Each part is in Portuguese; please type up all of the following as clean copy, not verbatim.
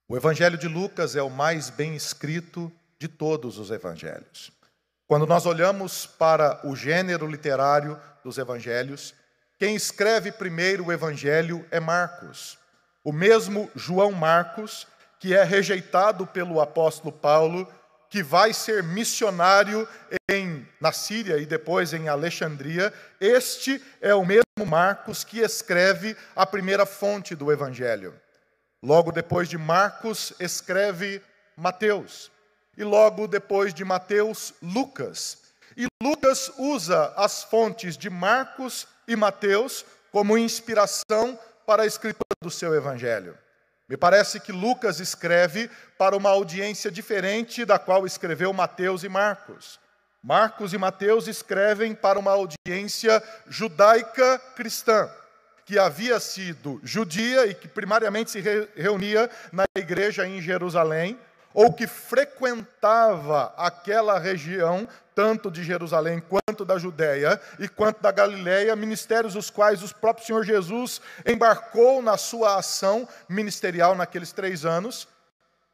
O Evangelho de Lucas é o mais bem escrito de todos os evangelhos. Quando nós olhamos para o gênero literário dos evangelhos, quem escreve primeiro o evangelho é Marcos. O mesmo João Marcos, que é rejeitado pelo apóstolo Paulo, que vai ser missionário na Síria e depois em Alexandria. Este é o mesmo Marcos que escreve a primeira fonte do evangelho. Logo depois de Marcos, escreve Mateus. E logo depois de Mateus, Lucas. E Lucas usa as fontes de Marcos e Mateus como inspiração para a escritura do seu evangelho. Me parece que Lucas escreve para uma audiência diferente da qual escreveu Mateus e Marcos. Marcos e Mateus escrevem para uma audiência judaica cristã, que havia sido judia e que primariamente se reunia na igreja em Jerusalém, ou que frequentava aquela região, tanto de Jerusalém quanto da Judéia e quanto da Galiléia, ministérios os quais o próprio Senhor Jesus embarcou na sua ação ministerial naqueles 3 anos.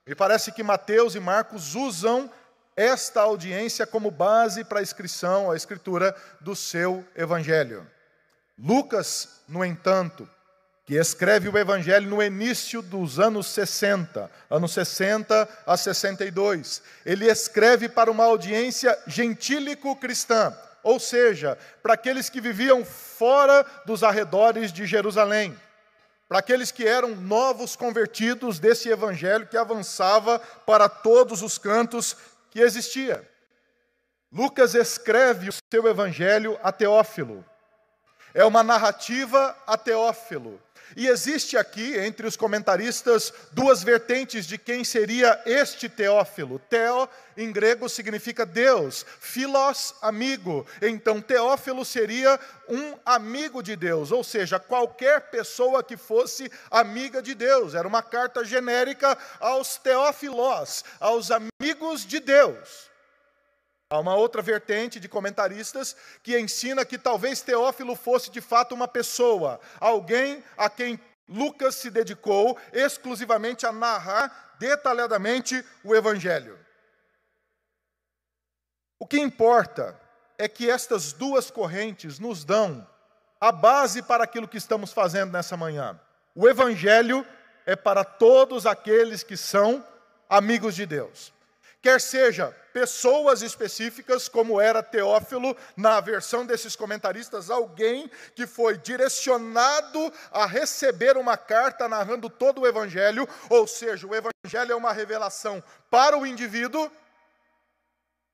E parece que Mateus e Marcos usam esta audiência como base para a escritura do seu evangelho. Lucas, no entanto, que escreve o evangelho no início dos anos 60 a 62. Ele escreve para uma audiência gentílico-cristã, ou seja, para aqueles que viviam fora dos arredores de Jerusalém, para aqueles que eram novos convertidos desse evangelho que avançava para todos os cantos que existia. Lucas escreve o seu evangelho a Teófilo. É uma narrativa a Teófilo. E existe aqui, entre os comentaristas, 2 vertentes de quem seria este Teófilo. Theo, em grego, significa Deus. Philos, amigo. Então, Teófilo seria um amigo de Deus, ou seja, qualquer pessoa que fosse amiga de Deus. Era uma carta genérica aos teófilos, aos amigos de Deus. Há uma outra vertente de comentaristas que ensina que talvez Teófilo fosse de fato uma pessoa, alguém a quem Lucas se dedicou exclusivamente a narrar detalhadamente o Evangelho. O que importa é que estas 2 correntes nos dão a base para aquilo que estamos fazendo nessa manhã. O Evangelho é para todos aqueles que são amigos de Deus. Quer seja pessoas específicas, como era Teófilo, na versão desses comentaristas, alguém que foi direcionado a receber uma carta narrando todo o Evangelho, ou seja, o Evangelho é uma revelação para o indivíduo,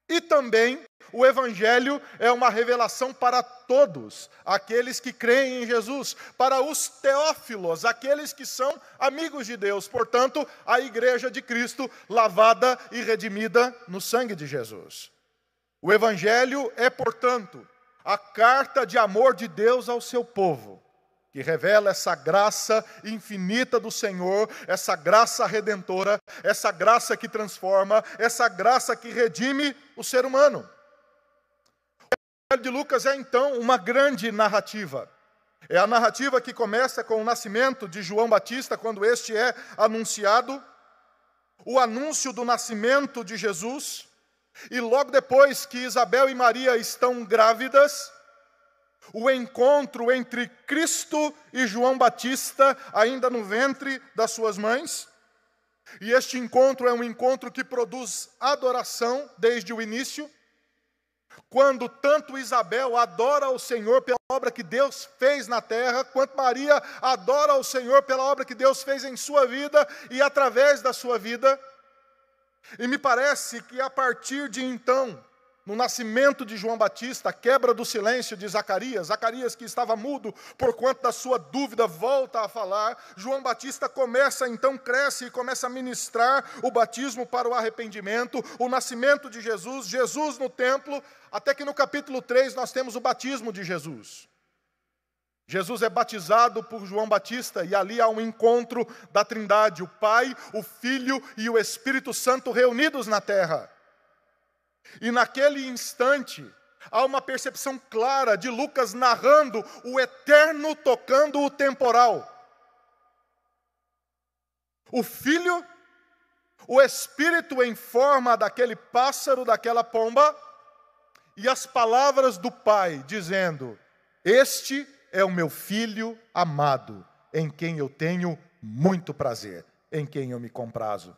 e também o Evangelho é uma revelação para todos, aqueles que creem em Jesus, para os teófilos, aqueles que são amigos de Deus, portanto, a igreja de Cristo, lavada e redimida no sangue de Jesus. O Evangelho é, portanto, a carta de amor de Deus ao seu povo, que revela essa graça infinita do Senhor, essa graça redentora, essa graça que transforma, essa graça que redime o ser humano. O Evangelho de Lucas é, então, uma grande narrativa. É a narrativa que começa com o nascimento de João Batista, quando este é anunciado, o anúncio do nascimento de Jesus, e logo depois que Isabel e Maria estão grávidas, o encontro entre Cristo e João Batista, ainda no ventre das suas mães. E este encontro é um encontro que produz adoração desde o início, quando tanto Isabel adora o Senhor pela obra que Deus fez na terra, quanto Maria adora o Senhor pela obra que Deus fez em sua vida e através da sua vida. E me parece que a partir de então, no nascimento de João Batista, a quebra do silêncio de Zacarias que estava mudo por conta da sua dúvida, volta a falar. João Batista cresce e começa a ministrar o batismo para o arrependimento, o nascimento de Jesus, Jesus no templo, até que no capítulo 3 nós temos o batismo de Jesus. Jesus é batizado por João Batista e ali há um encontro da Trindade, o Pai, o Filho e o Espírito Santo reunidos na terra. E naquele instante, há uma percepção clara de Lucas narrando o eterno tocando o temporal. O Filho o Espírito em forma daquele pássaro, daquela pomba, e as palavras do Pai dizendo: este é o meu Filho amado, em quem eu tenho muito prazer, em quem eu me comprazo.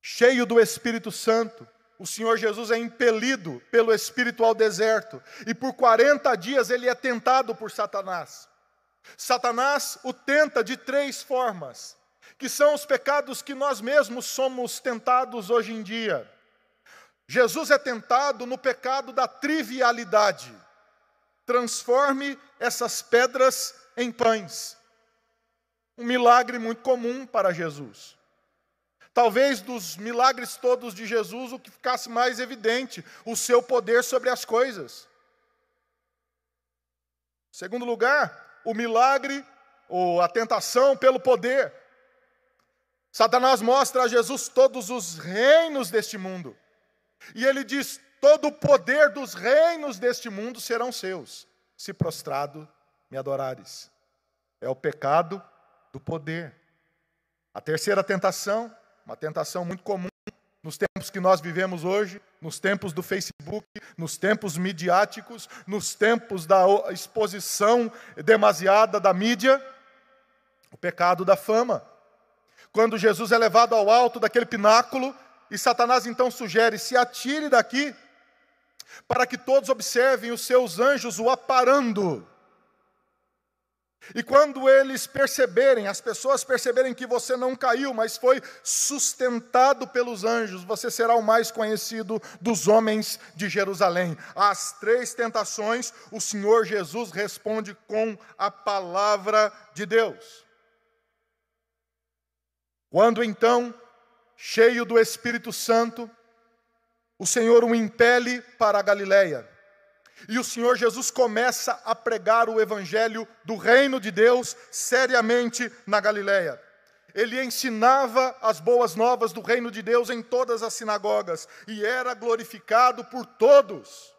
Cheio do Espírito Santo, o Senhor Jesus é impelido pelo Espírito ao deserto, e por 40 dias ele é tentado por Satanás. Satanás o tenta de 3 formas, que são os pecados que nós mesmos somos tentados hoje em dia. Jesus é tentado no pecado da trivialidade. Transforme essas pedras em pães. Um milagre muito comum para Jesus. Talvez dos milagres todos de Jesus, o que ficasse mais evidente, o seu poder sobre as coisas. Segundo lugar, o milagre ou a tentação pelo poder. Satanás mostra a Jesus todos os reinos deste mundo. E ele diz: todo o poder dos reinos deste mundo serão seus, se prostrado me adorares. É o pecado do poder. A terceira tentação, uma tentação muito comum nos tempos que nós vivemos hoje, nos tempos do Facebook, nos tempos midiáticos, nos tempos da exposição demasiada da mídia, o pecado da fama. Quando Jesus é levado ao alto daquele pináculo, e Satanás então sugere: se atire daqui, para que todos observem os seus anjos o aparando. E quando eles perceberem, as pessoas perceberem que você não caiu, mas foi sustentado pelos anjos, você será o mais conhecido dos homens de Jerusalém. Às 3 tentações, o Senhor Jesus responde com a palavra de Deus. Quando então, cheio do Espírito Santo, o Senhor o impele para a Galileia. E o Senhor Jesus começa a pregar o evangelho do reino de Deus seriamente na Galileia. Ele ensinava as boas novas do reino de Deus em todas as sinagogas e era glorificado por todos.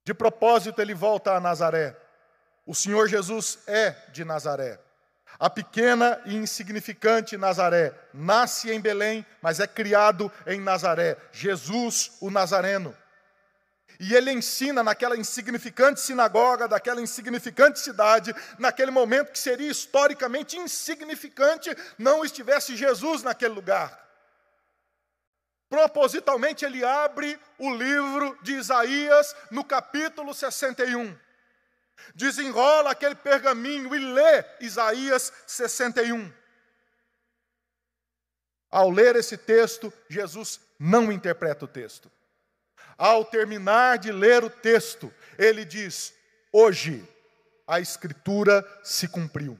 De propósito, ele volta a Nazaré. O Senhor Jesus é de Nazaré. A pequena e insignificante Nazaré nasce em Belém, mas é criado em Nazaré. Jesus, o Nazareno. E ele ensina naquela insignificante sinagoga, daquela insignificante cidade, naquele momento que seria historicamente insignificante, não estivesse Jesus naquele lugar. Propositalmente ele abre o livro de Isaías no capítulo 61. Desenrola aquele pergaminho e lê Isaías 61. Ao ler esse texto, Jesus não interpreta o texto. Ao terminar de ler o texto, ele diz: hoje a Escritura se cumpriu.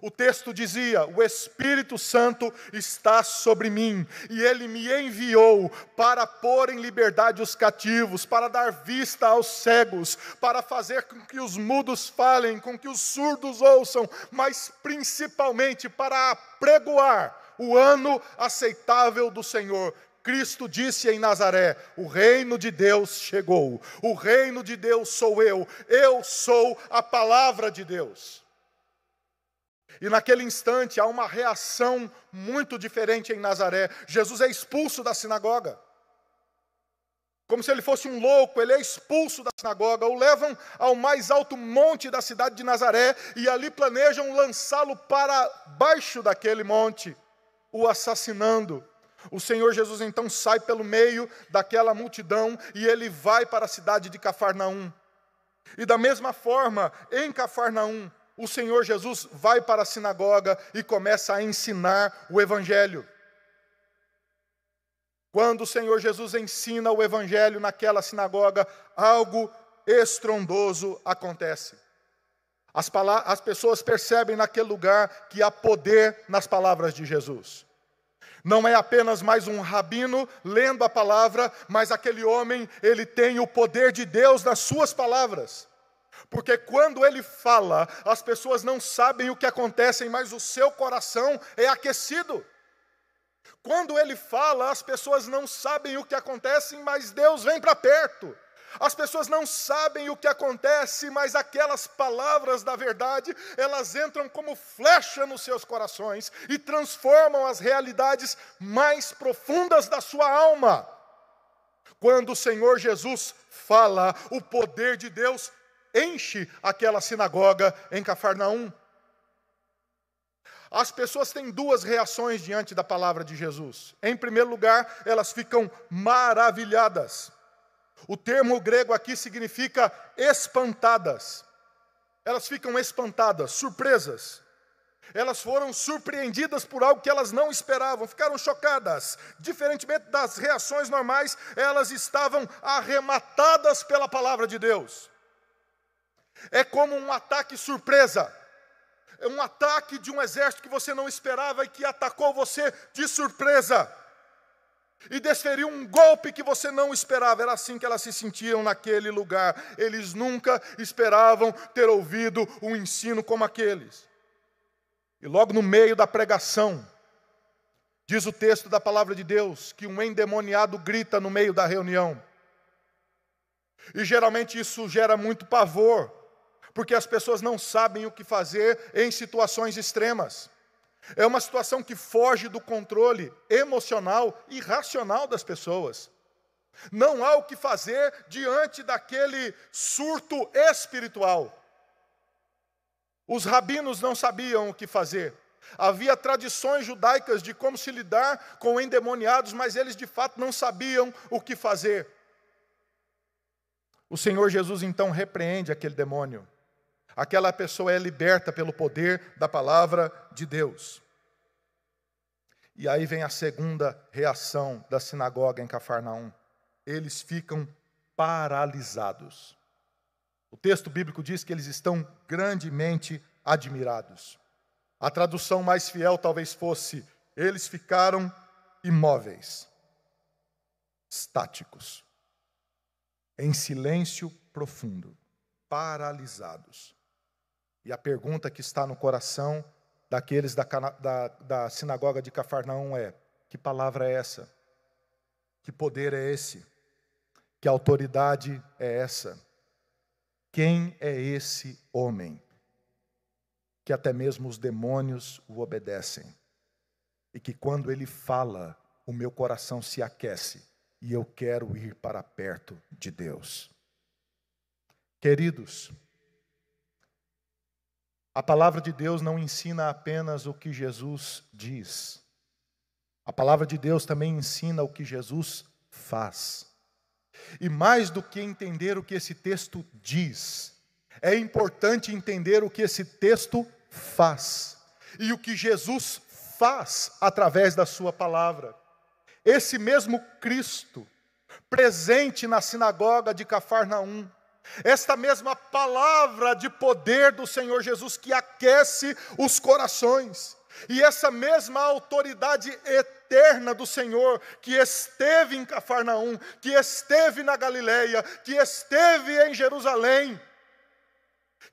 O texto dizia: o Espírito Santo está sobre mim, e ele me enviou para pôr em liberdade os cativos, para dar vista aos cegos, para fazer com que os mudos falem, com que os surdos ouçam, mas principalmente para apregoar o ano aceitável do Senhor. Cristo disse em Nazaré: o reino de Deus chegou, o reino de Deus sou eu sou a palavra de Deus. E naquele instante há uma reação muito diferente em Nazaré. Jesus é expulso da sinagoga. Como se ele fosse um louco, ele é expulso da sinagoga. O levam ao mais alto monte da cidade de Nazaré e ali planejam lançá-lo para baixo daquele monte, o assassinando. O Senhor Jesus então sai pelo meio daquela multidão e ele vai para a cidade de Cafarnaum. E da mesma forma, em Cafarnaum, o Senhor Jesus vai para a sinagoga e começa a ensinar o evangelho. Quando o Senhor Jesus ensina o evangelho naquela sinagoga, algo estrondoso acontece. As pessoas percebem naquele lugar que há poder nas palavras de Jesus. Não é apenas mais um rabino lendo a palavra, mas aquele homem, ele tem o poder de Deus nas suas palavras. Porque quando ele fala, as pessoas não sabem o que acontece, mas o seu coração é aquecido. Quando ele fala, as pessoas não sabem o que acontece, mas Deus vem para perto. As pessoas não sabem o que acontece, mas aquelas palavras da verdade, elas entram como flecha nos seus corações e transformam as realidades mais profundas da sua alma. Quando o Senhor Jesus fala, o poder de Deus enche aquela sinagoga em Cafarnaum. As pessoas têm duas reações diante da palavra de Jesus. Em primeiro lugar, elas ficam maravilhadas. O termo grego aqui significa espantadas. Elas ficam espantadas, surpresas. Elas foram surpreendidas por algo que elas não esperavam, ficaram chocadas. Diferentemente das reações normais, elas estavam arrematadas pela palavra de Deus. É como um ataque surpresa. É um ataque de um exército que você não esperava e que atacou você de surpresa. E desferiu um golpe que você não esperava. Era assim que elas se sentiam naquele lugar. Eles nunca esperavam ter ouvido um ensino como aqueles. E logo no meio da pregação, diz o texto da palavra de Deus, que um endemoniado grita no meio da reunião. E geralmente isso gera muito pavor, porque as pessoas não sabem o que fazer em situações extremas. É uma situação que foge do controle emocional e racional das pessoas. Não há o que fazer diante daquele surto espiritual. Os rabinos não sabiam o que fazer. Havia tradições judaicas de como se lidar com endemoniados, mas eles de fato não sabiam o que fazer. O Senhor Jesus então repreende aquele demônio. Aquela pessoa é liberta pelo poder da palavra de Deus. E aí vem a segunda reação da sinagoga em Cafarnaum. Eles ficam paralisados. O texto bíblico diz que eles estão grandemente admirados. A tradução mais fiel talvez fosse: eles ficaram imóveis, estáticos, em silêncio profundo, paralisados. E a pergunta que está no coração daqueles da sinagoga de Cafarnaum é: que palavra é essa? Que poder é esse? Que autoridade é essa? Quem é esse homem? Que até mesmo os demônios o obedecem. E que quando ele fala, o meu coração se aquece e eu quero ir para perto de Deus. Queridos, a palavra de Deus não ensina apenas o que Jesus diz. A palavra de Deus também ensina o que Jesus faz. E mais do que entender o que esse texto diz, é importante entender o que esse texto faz. E o que Jesus faz através da sua palavra. Esse mesmo Cristo, presente na sinagoga de Cafarnaum, esta mesma palavra de poder do Senhor Jesus que aquece os corações, e essa mesma autoridade eterna do Senhor que esteve em Cafarnaum, que esteve na Galileia, que esteve em Jerusalém,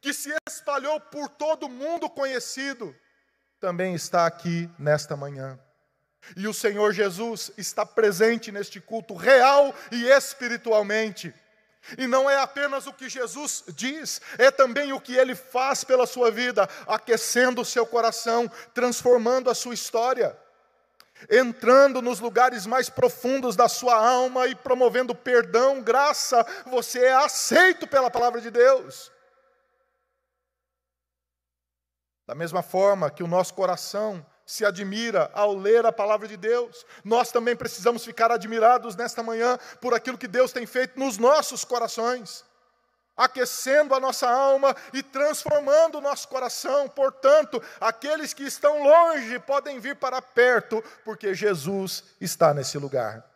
que se espalhou por todo o mundo conhecido, também está aqui nesta manhã. E o Senhor Jesus está presente neste culto real e espiritualmente. E não é apenas o que Jesus diz, é também o que Ele faz pela sua vida, aquecendo o seu coração, transformando a sua história, entrando nos lugares mais profundos da sua alma e promovendo perdão, graça. Você é aceito pela palavra de Deus. Da mesma forma que o nosso coração se admira ao ler a palavra de Deus, nós também precisamos ficar admirados nesta manhã por aquilo que Deus tem feito nos nossos corações, aquecendo a nossa alma e transformando o nosso coração. Portanto, aqueles que estão longe podem vir para perto, porque Jesus está nesse lugar.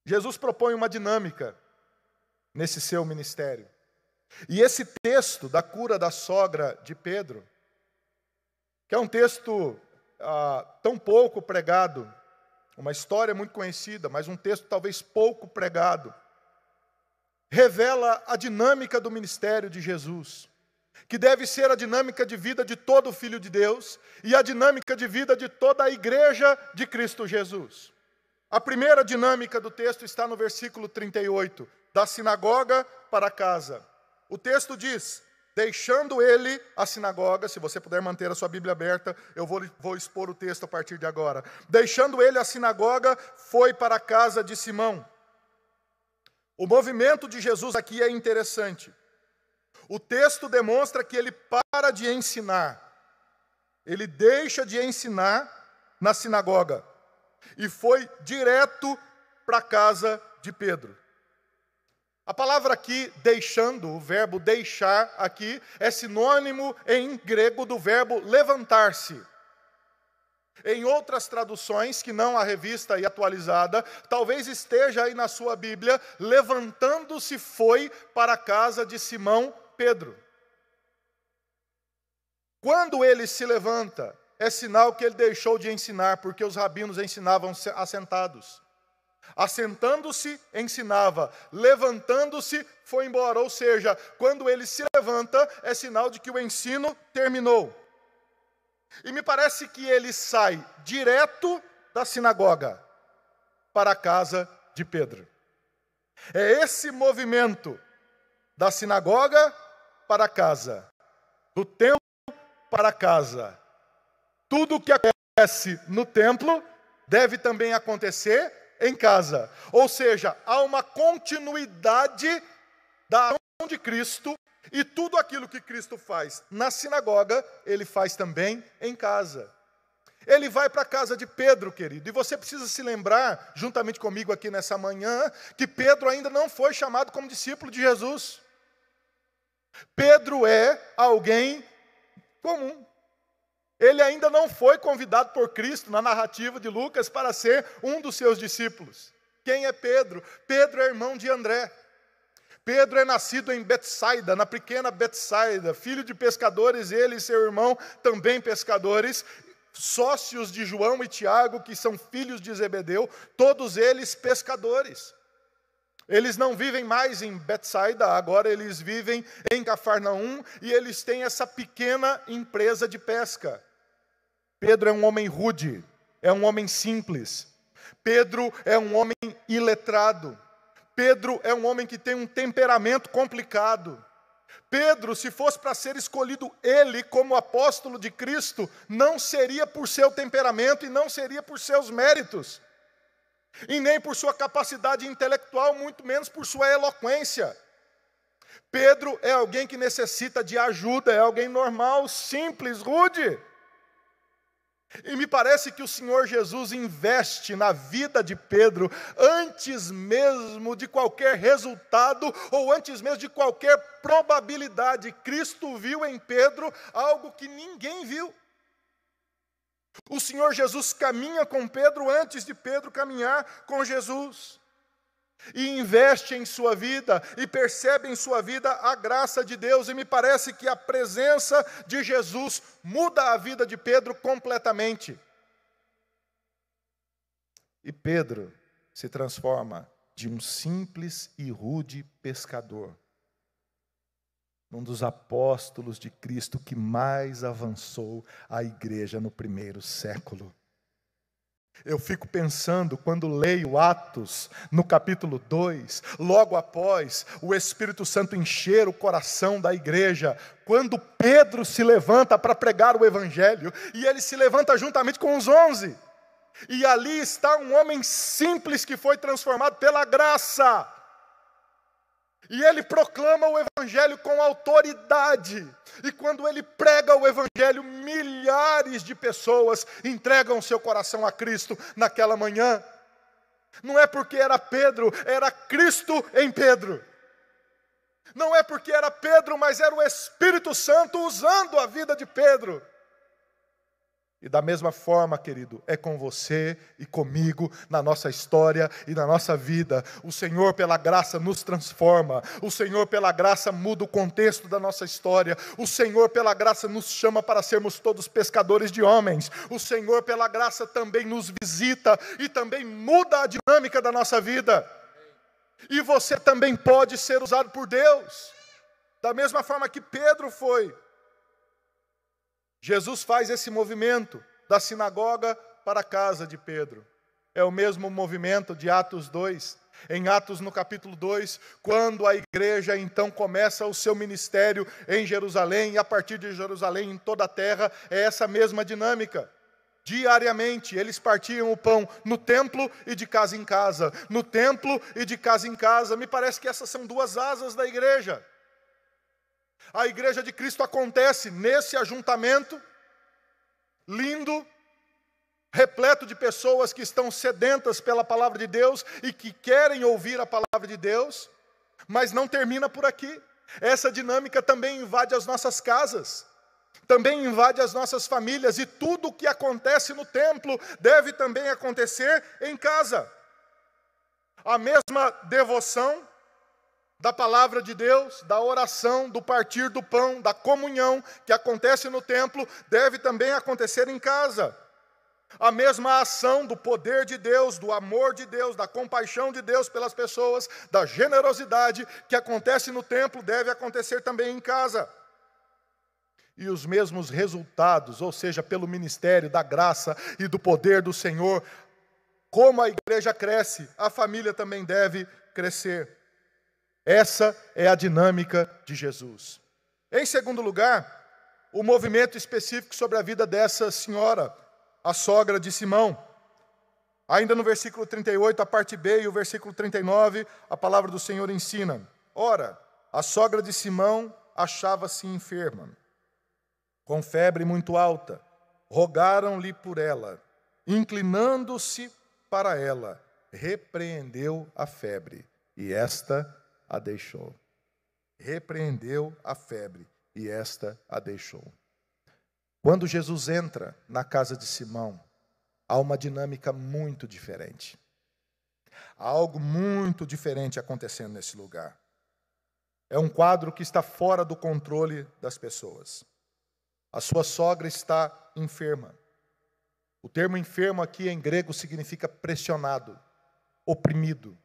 Jesus propõe uma dinâmica nesse seu ministério. E esse texto da cura da sogra de Pedro, que é um texto tão pouco pregado, uma história muito conhecida, mas um texto talvez pouco pregado, revela a dinâmica do ministério de Jesus, que deve ser a dinâmica de vida de todo filho de Deus e a dinâmica de vida de toda a igreja de Cristo Jesus. A primeira dinâmica do texto está no versículo 38, da sinagoga para a casa. O texto diz: deixando ele a sinagoga, se você puder manter a sua Bíblia aberta, eu vou expor o texto a partir de agora. Deixando ele a sinagoga, foi para a casa de Simão. O movimento de Jesus aqui é interessante. O texto demonstra que ele para de ensinar. Ele deixa de ensinar na sinagoga e foi direto para a casa de Pedro. A palavra aqui, deixando, o verbo deixar aqui, é sinônimo em grego do verbo levantar-se. Em outras traduções, que não a revista e atualizada, talvez esteja aí na sua Bíblia, levantando-se foi para a casa de Simão Pedro. Quando ele se levanta, é sinal que ele deixou de ensinar, porque os rabinos ensinavam assentados. Assentando-se, ensinava. Levantando-se, foi embora. Ou seja, quando ele se levanta, é sinal de que o ensino terminou. E me parece que ele sai direto da sinagoga para a casa de Pedro. É esse movimento da sinagoga para a casa, do templo para a casa. Tudo o que acontece no templo deve também acontecer em casa. Ou seja, há uma continuidade da ação de Cristo, e tudo aquilo que Cristo faz na sinagoga, ele faz também em casa. Ele vai para a casa de Pedro, querido, e você precisa se lembrar, juntamente comigo aqui nessa manhã, que Pedro ainda não foi chamado como discípulo de Jesus. Pedro é alguém comum. Ele ainda não foi convidado por Cristo, na narrativa de Lucas, para ser um dos seus discípulos. Quem é Pedro? Pedro é irmão de André. Pedro é nascido em Betsaida, na pequena Betsaida, filho de pescadores, ele e seu irmão também pescadores, sócios de João e Tiago, que são filhos de Zebedeu, todos eles pescadores. Eles não vivem mais em Betsaida, agora eles vivem em Cafarnaum, e eles têm essa pequena empresa de pesca. Pedro é um homem rude, é um homem simples. Pedro é um homem iletrado. Pedro é um homem que tem um temperamento complicado. Pedro, se fosse para ser escolhido ele como apóstolo de Cristo, não seria por seu temperamento e não seria por seus méritos. E nem por sua capacidade intelectual, muito menos por sua eloquência. Pedro é alguém que necessita de ajuda, é alguém normal, simples, rude. E me parece que o Senhor Jesus investe na vida de Pedro antes mesmo de qualquer resultado ou antes mesmo de qualquer probabilidade. Cristo viu em Pedro algo que ninguém viu. O Senhor Jesus caminha com Pedro antes de Pedro caminhar com Jesus. E investe em sua vida, e percebe em sua vida a graça de Deus, e me parece que a presença de Jesus muda a vida de Pedro completamente. E Pedro se transforma de um simples e rude pescador num dos apóstolos de Cristo que mais avançou a igreja no primeiro século. Eu fico pensando, quando leio Atos, no capítulo 2, logo após o Espírito Santo encher o coração da igreja, quando Pedro se levanta para pregar o Evangelho, e ele se levanta juntamente com os 11, e ali está um homem simples que foi transformado pela graça, e ele proclama o Evangelho com autoridade. E quando ele prega o Evangelho, milhares de pessoas entregam seu coração a Cristo naquela manhã. Não é porque era Pedro, era Cristo em Pedro. Não é porque era Pedro, mas era o Espírito Santo usando a vida de Pedro. E da mesma forma, querido, é com você e comigo, na nossa história e na nossa vida. O Senhor, pela graça, nos transforma. O Senhor, pela graça, muda o contexto da nossa história. O Senhor, pela graça, nos chama para sermos todos pescadores de homens. O Senhor, pela graça, também nos visita e também muda a dinâmica da nossa vida. E você também pode ser usado por Deus, da mesma forma que Pedro foi. Jesus faz esse movimento da sinagoga para a casa de Pedro. É o mesmo movimento de Atos 2. Em Atos, no capítulo 2, quando a igreja então começa o seu ministério em Jerusalém, e a partir de Jerusalém em toda a terra, é essa mesma dinâmica. Diariamente, eles partiam o pão no templo e de casa em casa. No templo e de casa em casa. Me parece que essas são duas asas da igreja. A igreja de Cristo acontece nesse ajuntamento lindo, repleto de pessoas que estão sedentas pela palavra de Deus e que querem ouvir a palavra de Deus, mas não termina por aqui. Essa dinâmica também invade as nossas casas, também invade as nossas famílias, e tudo o que acontece no templo deve também acontecer em casa. A mesma devoção da palavra de Deus, da oração, do partir do pão, da comunhão que acontece no templo, deve também acontecer em casa. A mesma ação do poder de Deus, do amor de Deus, da compaixão de Deus pelas pessoas, da generosidade que acontece no templo, deve acontecer também em casa. E os mesmos resultados, ou seja, pelo ministério da graça e do poder do Senhor, como a igreja cresce, a família também deve crescer. Essa é a dinâmica de Jesus. Em segundo lugar, o movimento específico sobre a vida dessa senhora, a sogra de Simão. Ainda no versículo 38, a parte B, e o versículo 39, a palavra do Senhor ensina: ora, a sogra de Simão achava-se enferma, com febre muito alta. Rogaram-lhe por ela. Inclinando-se para ela, repreendeu a febre, e esta a deixou. Repreendeu a febre, e esta a deixou. Quando Jesus entra na casa de Simão, há uma dinâmica muito diferente. Há algo muito diferente acontecendo nesse lugar. É um quadro que está fora do controle das pessoas. A sua sogra está enferma. O termo enfermo aqui em grego significa pressionado, oprimido.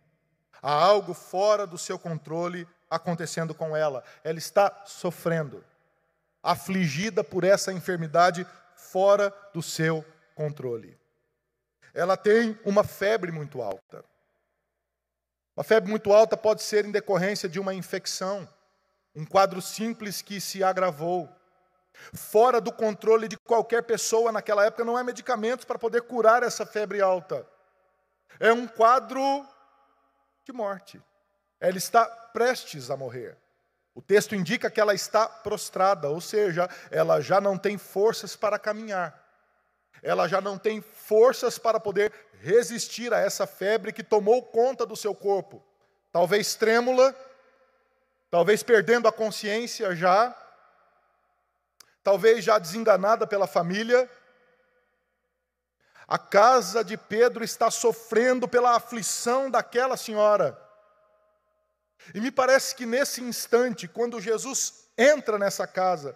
Há algo fora do seu controle acontecendo com ela. Ela está sofrendo, afligida por essa enfermidade fora do seu controle. Ela tem uma febre muito alta. Uma febre muito alta pode ser em decorrência de uma infecção, um quadro simples que se agravou. Fora do controle de qualquer pessoa naquela época, não há medicamentos para poder curar essa febre alta. É um quadro de morte. Ela está prestes a morrer. O texto indica que ela está prostrada, ou seja, ela já não tem forças para caminhar. Ela já não tem forças para poder resistir a essa febre que tomou conta do seu corpo. Talvez trêmula, talvez perdendo a consciência já, talvez já desenganada pela família. A casa de Pedro está sofrendo pela aflição daquela senhora. E me parece que nesse instante, quando Jesus entra nessa casa,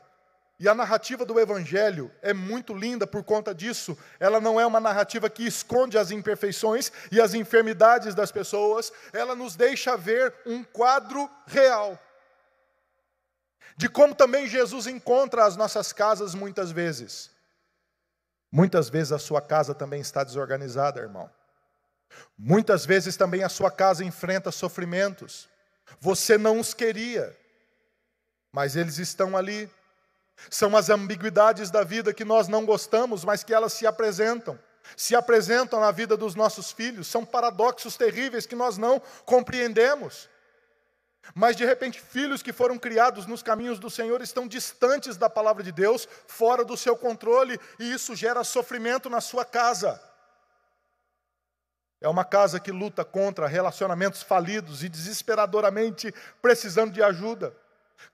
e a narrativa do Evangelho é muito linda por conta disso, ela não é uma narrativa que esconde as imperfeições e as enfermidades das pessoas, ela nos deixa ver um quadro real de como também Jesus encontra as nossas casas muitas vezes. Muitas vezes a sua casa também está desorganizada, irmão. Muitas vezes também a sua casa enfrenta sofrimentos. Você não os queria, mas eles estão ali. São as ambiguidades da vida que nós não gostamos, mas que elas se apresentam na vida dos nossos filhos. São paradoxos terríveis que nós não compreendemos. Mas de repente filhos que foram criados nos caminhos do Senhor estão distantes da palavra de Deus, fora do seu controle, e isso gera sofrimento na sua casa. É uma casa que luta contra relacionamentos falidos e desesperadoramente precisando de ajuda.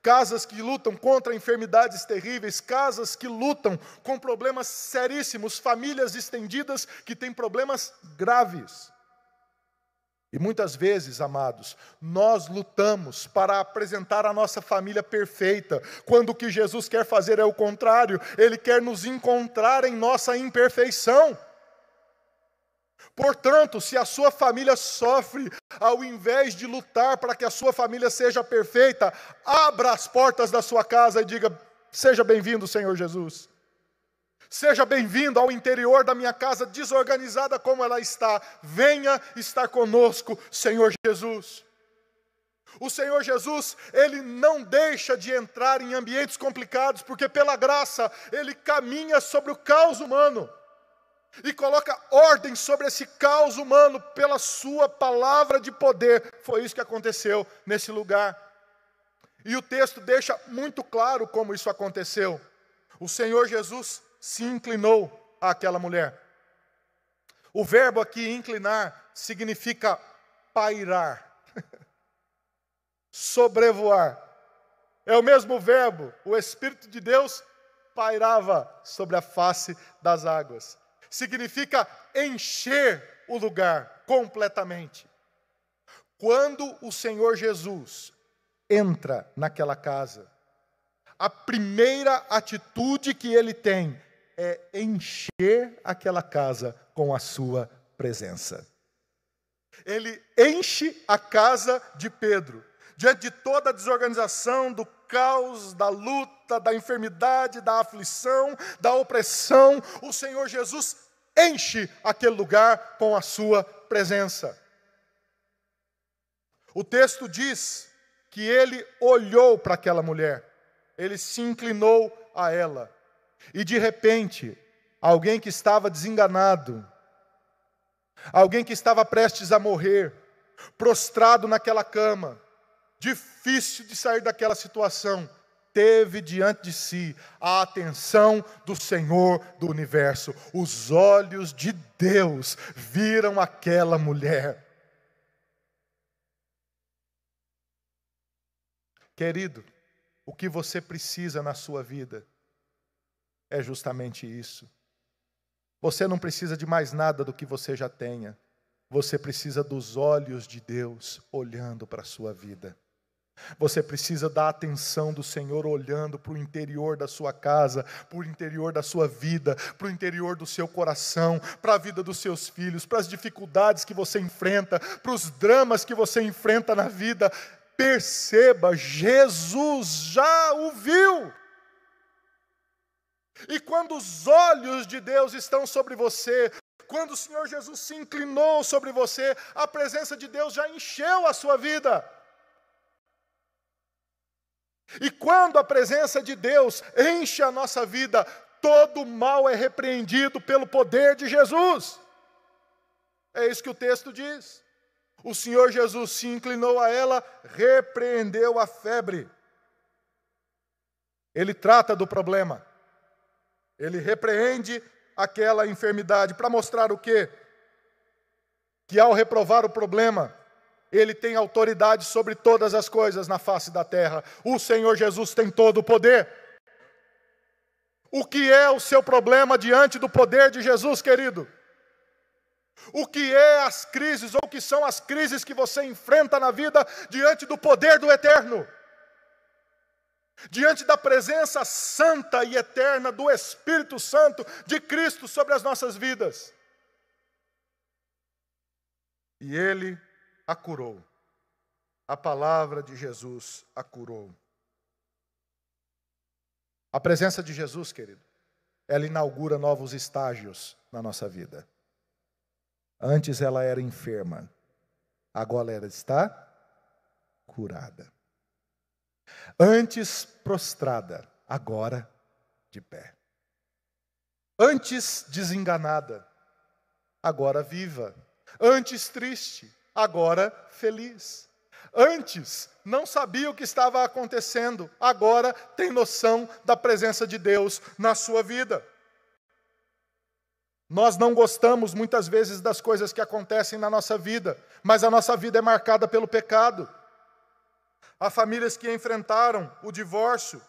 Casas que lutam contra enfermidades terríveis, casas que lutam com problemas seríssimos, famílias estendidas que têm problemas graves. E muitas vezes, amados, nós lutamos para apresentar a nossa família perfeita, quando o que Jesus quer fazer é o contrário. Ele quer nos encontrar em nossa imperfeição. Portanto, se a sua família sofre, ao invés de lutar para que a sua família seja perfeita, abra as portas da sua casa e diga: seja bem-vindo, Senhor Jesus. Seja bem-vindo ao interior da minha casa, desorganizada como ela está. Venha estar conosco, Senhor Jesus. O Senhor Jesus, Ele não deixa de entrar em ambientes complicados, porque pela graça, Ele caminha sobre o caos humano e coloca ordem sobre esse caos humano pela sua palavra de poder. Foi isso que aconteceu nesse lugar. E o texto deixa muito claro como isso aconteceu. O Senhor Jesus se inclinou àquela mulher. O verbo aqui, inclinar, significa pairar, sobrevoar. É o mesmo verbo, o Espírito de Deus pairava sobre a face das águas. Significa encher o lugar completamente. Quando o Senhor Jesus entra naquela casa, a primeira atitude que ele tem é encher aquela casa com a sua presença. Ele enche a casa de Pedro. Diante de toda a desorganização, do caos, da luta, da enfermidade, da aflição, da opressão, o Senhor Jesus enche aquele lugar com a sua presença. O texto diz que ele olhou para aquela mulher, ele se inclinou a ela, e de repente, alguém que estava desenganado, alguém que estava prestes a morrer, prostrado naquela cama, difícil de sair daquela situação, teve diante de si a atenção do Senhor do universo. Os olhos de Deus viram aquela mulher. Querido, o que você precisa na sua vida é justamente isso. Você não precisa de mais nada do que você já tenha. Você precisa dos olhos de Deus olhando para a sua vida. Você precisa da atenção do Senhor olhando para o interior da sua casa, para o interior da sua vida, para o interior do seu coração, para a vida dos seus filhos, para as dificuldades que você enfrenta, para os dramas que você enfrenta na vida. Perceba, Jesus já o viu. E quando os olhos de Deus estão sobre você, quando o Senhor Jesus se inclinou sobre você, a presença de Deus já encheu a sua vida. E quando a presença de Deus enche a nossa vida, todo mal é repreendido pelo poder de Jesus. É isso que o texto diz. O Senhor Jesus se inclinou a ela, repreendeu a febre. Ele trata do problema. Ele repreende aquela enfermidade para mostrar o quê? Que ao reprovar o problema, Ele tem autoridade sobre todas as coisas na face da terra. O Senhor Jesus tem todo o poder. O que é o seu problema diante do poder de Jesus, querido? O que é as crises, ou o que são as crises que você enfrenta na vida diante do poder do Eterno? Diante da presença santa e eterna do Espírito Santo de Cristo sobre as nossas vidas. E Ele a curou. A palavra de Jesus a curou. A presença de Jesus, querido, ela inaugura novos estágios na nossa vida. Antes ela era enferma, agora ela está curada. Antes prostrada, agora de pé. Antes desenganada, agora viva. Antes triste, agora feliz. Antes não sabia o que estava acontecendo, agora tem noção da presença de Deus na sua vida. Nós não gostamos muitas vezes das coisas que acontecem na nossa vida, mas a nossa vida é marcada pelo pecado. Há famílias que enfrentaram o divórcio,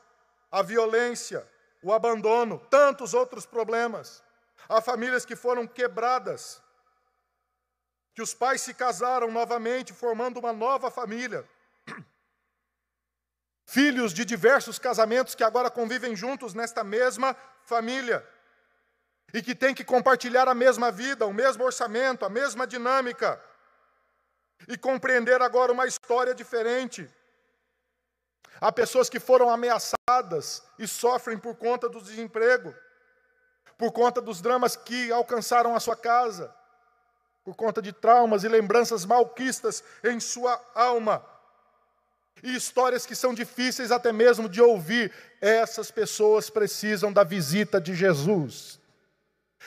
a violência, o abandono, tantos outros problemas. Há famílias que foram quebradas, que os pais se casaram novamente, formando uma nova família. Filhos de diversos casamentos que agora convivem juntos nesta mesma família. E que têm que compartilhar a mesma vida, o mesmo orçamento, a mesma dinâmica. E compreender agora uma história diferente. Há pessoas que foram ameaçadas e sofrem por conta do desemprego. por conta dos dramas que alcançaram a sua casa, por conta de traumas e lembranças malquistas em sua alma, e histórias que são difíceis até mesmo de ouvir. Essas pessoas precisam da visita de Jesus.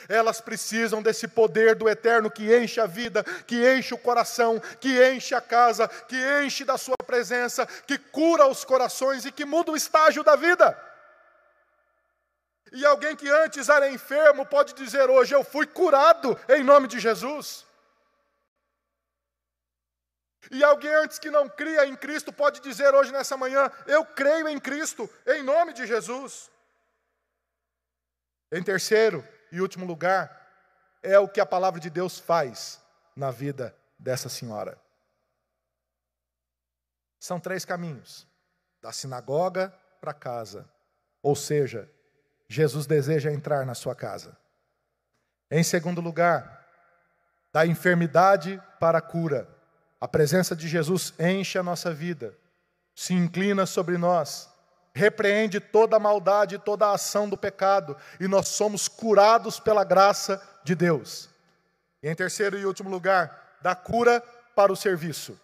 Elas precisam desse poder do eterno que enche a vida, que enche o coração, que enche a casa, que enche da sua presença, que cura os corações e que muda o estágio da vida. E alguém que antes era enfermo pode dizer hoje: eu fui curado em nome de Jesus. E alguém antes que não cria em Cristo pode dizer hoje nessa manhã: eu creio em Cristo, em nome de Jesus. Em terceiro e último lugar, é o que a palavra de Deus faz na vida dessa senhora. São 3 caminhos: da sinagoga para casa. Ou seja, Jesus deseja entrar na sua casa. Em segundo lugar, da enfermidade para a cura. A presença de Jesus enche a nossa vida, se inclina sobre nós, repreende toda a maldade, toda a ação do pecado, e nós somos curados pela graça de Deus. E em terceiro e último lugar, da cura para o serviço.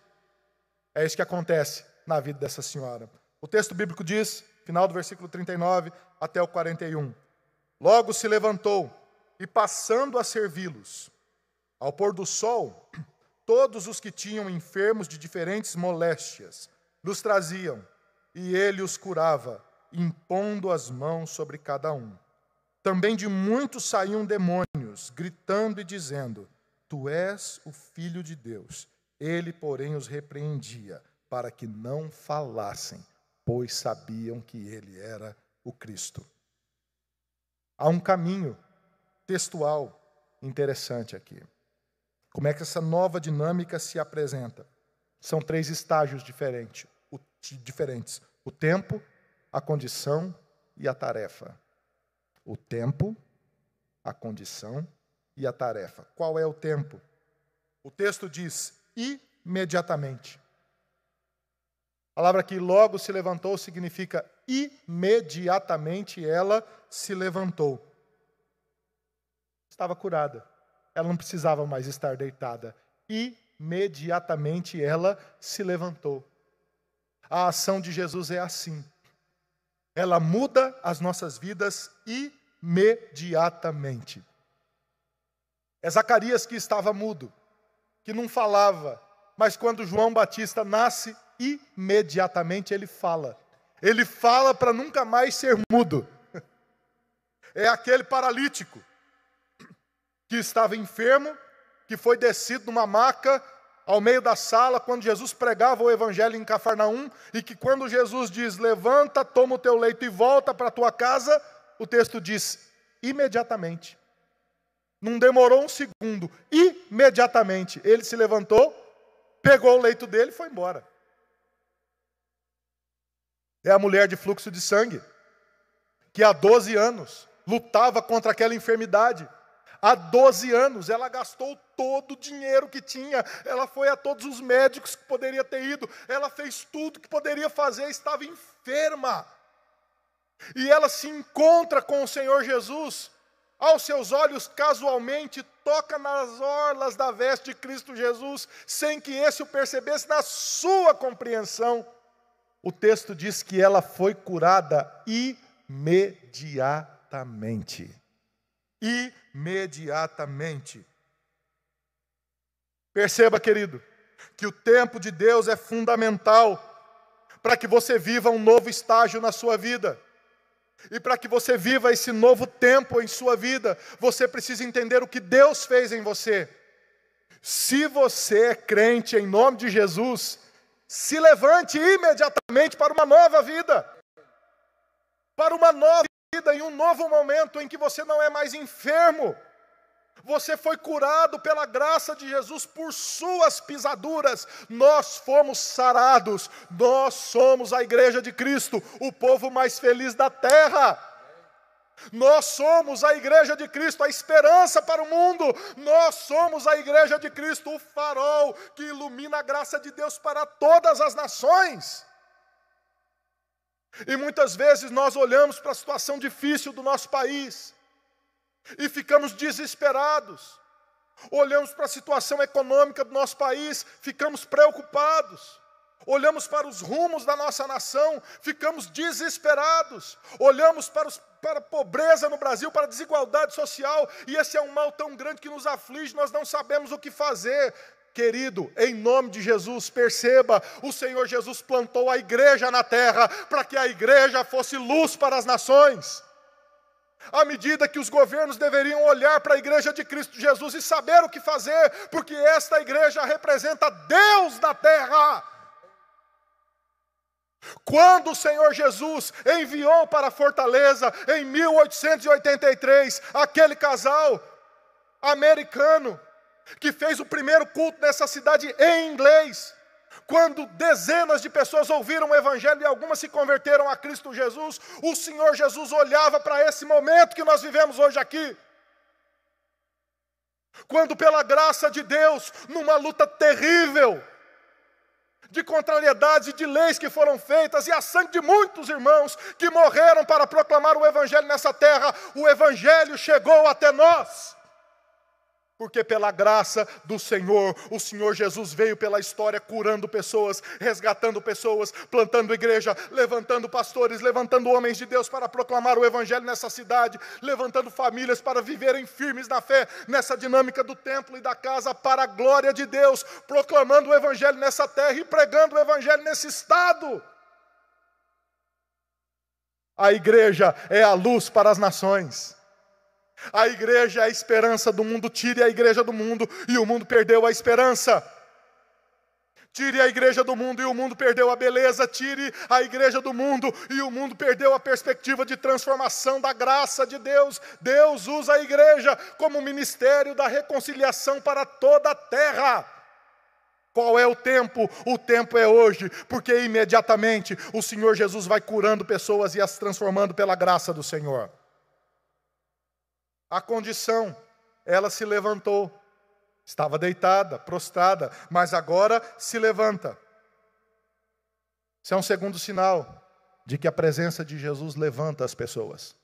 É isso que acontece na vida dessa senhora. O texto bíblico diz, final do versículo 39 até o 41. Logo se levantou e, passando a servi-los, ao pôr do sol, todos os que tinham enfermos de diferentes moléstias nos traziam, e ele os curava, impondo as mãos sobre cada um. Também de muitos saíam demônios, gritando e dizendo: Tu és o Filho de Deus. Ele, porém, os repreendia, para que não falassem, pois sabiam que ele era o Cristo. Há um caminho textual interessante aqui. Como é que essa nova dinâmica se apresenta? São 3 estágios diferentes. O tempo, a condição e a tarefa. O tempo, a condição e a tarefa. Qual é o tempo? O texto diz: imediatamente. A palavra que logo se levantou significa imediatamente ela se levantou. Estava curada. Ela não precisava mais estar deitada. Imediatamente ela se levantou. A ação de Jesus é assim. Ela muda as nossas vidas imediatamente. É Zacarias que estava mudo, que não falava, mas quando João Batista nasce, imediatamente ele fala. Ele fala para nunca mais ser mudo. É aquele paralítico que estava enfermo, que foi descido numa maca ao meio da sala, quando Jesus pregava o evangelho em Cafarnaum, e que quando Jesus diz: levanta, toma o teu leito e volta para a tua casa, o texto diz: imediatamente. Não demorou um segundo, imediatamente ele se levantou, pegou o leito dele e foi embora. É a mulher de fluxo de sangue, que há 12 anos lutava contra aquela enfermidade. Há 12 anos ela gastou todo o dinheiro que tinha, ela foi a todos os médicos que poderia ter ido, ela fez tudo que poderia fazer, estava enferma. E ela se encontra com o Senhor Jesus, aos seus olhos casualmente, toca nas orlas da veste de Cristo Jesus, sem que esse o percebesse na sua compreensão. O texto diz que ela foi curada imediatamente. Imediatamente. Perceba, querido, que o tempo de Deus é fundamental para que você viva um novo estágio na sua vida. E para que você viva esse novo tempo em sua vida, você precisa entender o que Deus fez em você. Se você é crente em nome de Jesus, se levante imediatamente para uma nova vida. Para uma nova vida, em um novo momento em que você não é mais enfermo. Você foi curado pela graça de Jesus, por suas pisaduras nós fomos sarados. Nós somos a igreja de Cristo, o povo mais feliz da terra. Nós somos a igreja de Cristo, a esperança para o mundo. Nós somos a igreja de Cristo, o farol que ilumina a graça de Deus para todas as nações. E muitas vezes nós olhamos para a situação difícil do nosso país e ficamos desesperados. Olhamos para a situação econômica do nosso país, ficamos preocupados. Olhamos para os rumos da nossa nação, ficamos desesperados. Olhamos para a pobreza no Brasil, para a desigualdade social, e esse é um mal tão grande que nos aflige, nós não sabemos o que fazer. Querido, em nome de Jesus, perceba, o Senhor Jesus plantou a igreja na terra, para que a igreja fosse luz para as nações. À medida que os governos deveriam olhar para a igreja de Cristo Jesus e saber o que fazer, porque esta igreja representa Deus na terra. Quando o Senhor Jesus enviou para a Fortaleza, em 1883, aquele casal americano, que fez o primeiro culto nessa cidade em inglês, quando dezenas de pessoas ouviram o Evangelho e algumas se converteram a Cristo Jesus, o Senhor Jesus olhava para esse momento que nós vivemos hoje aqui. Quando pela graça de Deus, numa luta terrível, de contrariedades e de leis que foram feitas, e a sangue de muitos irmãos que morreram para proclamar o Evangelho nessa terra, o Evangelho chegou até nós. Porque pela graça do Senhor, o Senhor Jesus veio pela história curando pessoas, resgatando pessoas, plantando igreja, levantando pastores, levantando homens de Deus para proclamar o Evangelho nessa cidade, levantando famílias para viverem firmes na fé, nessa dinâmica do templo e da casa, para a glória de Deus, proclamando o Evangelho nessa terra e pregando o Evangelho nesse estado. A igreja é a luz para as nações. A igreja é a esperança do mundo. Tire a igreja do mundo e o mundo perdeu a esperança. Tire a igreja do mundo e o mundo perdeu a beleza. Tire a igreja do mundo e o mundo perdeu a perspectiva de transformação da graça de Deus. Deus usa a igreja como ministério da reconciliação para toda a terra. Qual é o tempo? O tempo é hoje, porque imediatamente o Senhor Jesus vai curando pessoas e as transformando pela graça do Senhor. A condição, ela se levantou, estava deitada, prostrada, mas agora se levanta. Isso é um segundo sinal de que a presença de Jesus levanta as pessoas.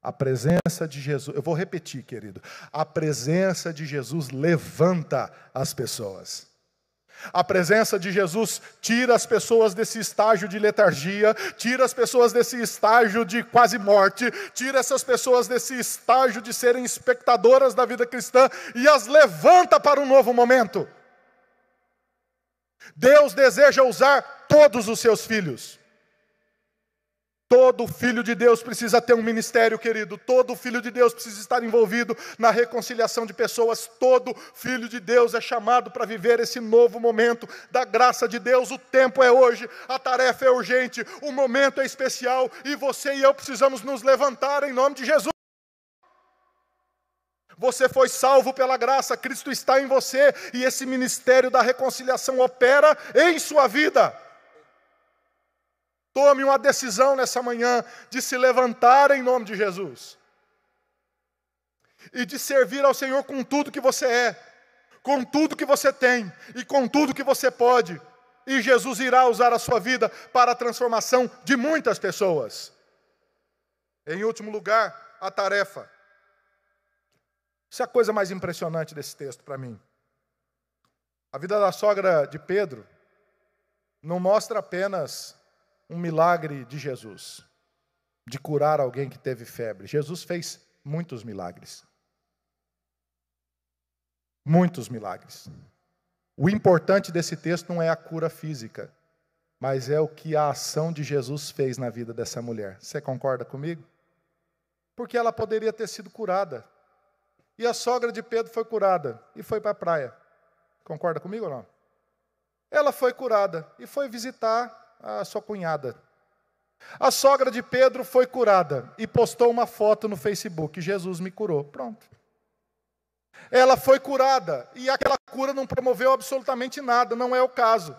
A presença de Jesus, eu vou repetir, querido, a presença de Jesus levanta as pessoas. A presença de Jesus tira as pessoas desse estágio de letargia, tira as pessoas desse estágio de quase morte, tira essas pessoas desse estágio de serem espectadoras da vida cristã e as levanta para um novo momento. Deus deseja usar todos os seus filhos. Todo filho de Deus precisa ter um ministério, querido. Todo filho de Deus precisa estar envolvido na reconciliação de pessoas. Todo filho de Deus é chamado para viver esse novo momento da graça de Deus. O tempo é hoje, a tarefa é urgente, o momento é especial e você e eu precisamos nos levantar em nome de Jesus. Você foi salvo pela graça, Cristo está em você e esse ministério da reconciliação opera em sua vida. Tome uma decisão nessa manhã de se levantar em nome de Jesus. E de servir ao Senhor com tudo que você é, com tudo que você tem e com tudo que você pode. E Jesus irá usar a sua vida para a transformação de muitas pessoas. Em último lugar, a tarefa. Isso é a coisa mais impressionante desse texto para mim. A vida da sogra de Pedro não mostra apenas um milagre de Jesus, de curar alguém que teve febre. Jesus fez muitos milagres. Muitos milagres. O importante desse texto não é a cura física, mas é o que a ação de Jesus fez na vida dessa mulher. Você concorda comigo? Porque ela poderia ter sido curada. E a sogra de Pedro foi curada e foi para a praia. Concorda comigo ou não? Ela foi curada e foi visitar a sua cunhada. A sogra de Pedro foi curada e postou uma foto no Facebook. Jesus me curou. Pronto. Ela foi curada e aquela cura não promoveu absolutamente nada. Não é o caso.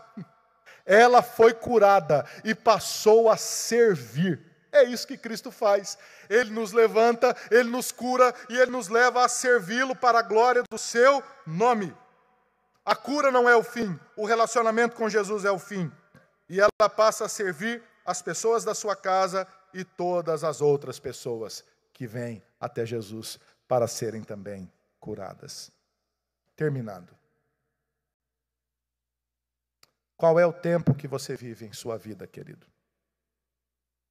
Ela foi curada e passou a servir. É isso que Cristo faz. Ele nos levanta, Ele nos cura e Ele nos leva a servi-lo para a glória do seu nome. A cura não é o fim. O relacionamento com Jesus é o fim. E ela passa a servir as pessoas da sua casa e todas as outras pessoas que vêm até Jesus para serem também curadas. Terminando. Qual é o tempo que você vive em sua vida, querido?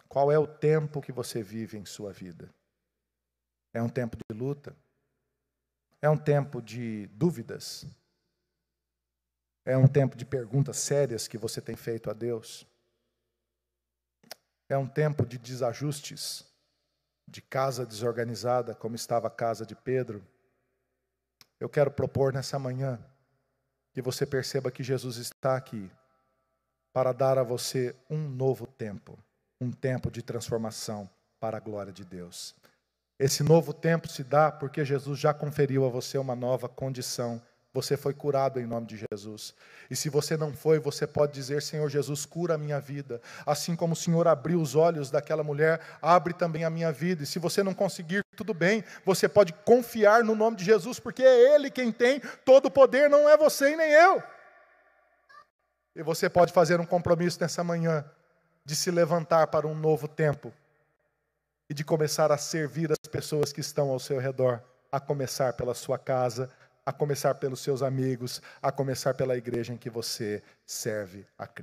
Qual é o tempo que você vive em sua vida? É um tempo de luta? É um tempo de dúvidas? É um tempo de perguntas sérias que você tem feito a Deus? É um tempo de desajustes, de casa desorganizada, como estava a casa de Pedro? Eu quero propor nessa manhã que você perceba que Jesus está aqui para dar a você um novo tempo, um tempo de transformação para a glória de Deus. Esse novo tempo se dá porque Jesus já conferiu a você uma nova condição. Você foi curado em nome de Jesus. E se você não foi, você pode dizer: Senhor Jesus, cura a minha vida. Assim como o Senhor abriu os olhos daquela mulher, abre também a minha vida. E se você não conseguir, tudo bem. Você pode confiar no nome de Jesus, porque é Ele quem tem todo o poder, não é você e nem eu. E você pode fazer um compromisso nessa manhã de se levantar para um novo tempo e de começar a servir as pessoas que estão ao seu redor, a começar pela sua casa, a começar pelos seus amigos, a começar pela igreja em que você serve a Cristo.